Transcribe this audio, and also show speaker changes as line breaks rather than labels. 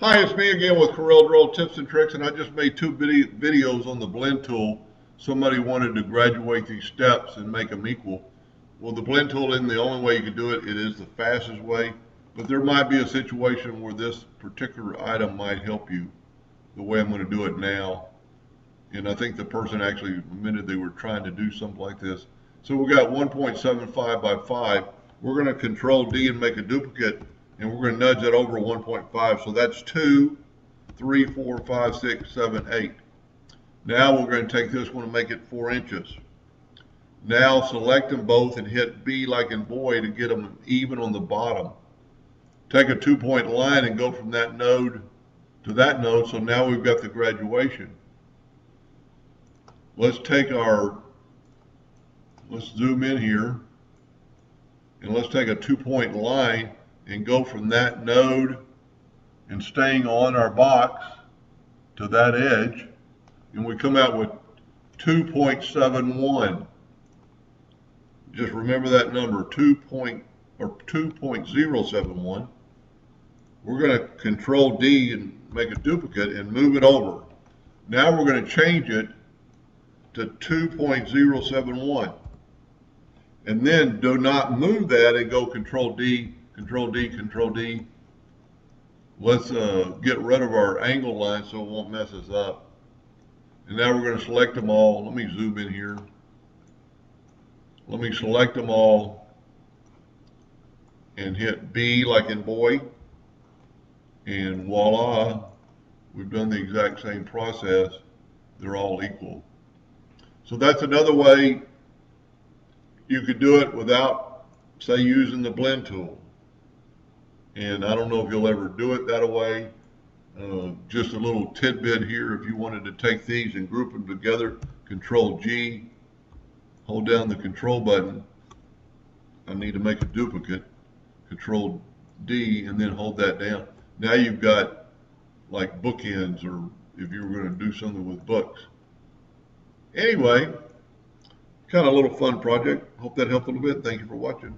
Hi, it's me again with Corel Drill Tips and Tricks, and I just made two videos on the blend tool. Somebody wanted to graduate these steps and make them equal. Well, the blend tool isn't the only way you can do it. It is the fastest way, but there might be a situation where this particular item might help you the way I'm going to do it now. And I think the person actually admitted they were trying to do something like this. So we got 1.75 by 5. We're going to Control D and make a duplicate, and we're going to nudge that over 1.5. So that's 2, 3, 4, 5, 6, 7, 8. Now we're going to take this one and make it 4 inches. Now select them both and hit B like in boy to get them even on the bottom. Take a 2-point line and go from that node to that node. So now we've got the graduation. Let's zoom in here, and let's take a 2-point line and go from that node and staying on our box to that edge, and we come out with 2.71. Just remember that number, 2.071. We're going to Control D and make a duplicate and move it over. Now we're going to change it to 2.071. And then do not move that and go Control D, Control D, Control D. Let's get rid of our angle line so it won't mess us up. And now we're going to select them all. Let me zoom in here. Let me select them all and hit B like in boy. And voila, we've done the exact same process. They're all equal. So that's another way you could do it without, say, using the blend tool. And I don't know if you'll ever do it that way. Just a little tidbit here, if you wanted to take these and group them together, Control G, hold down the control button. I need to make a duplicate, Control D, and then hold that down. Now you've got like bookends, or if you were going to do something with books. Anyway, kind of a little fun project. Hope that helped a little bit. Thank you for watching.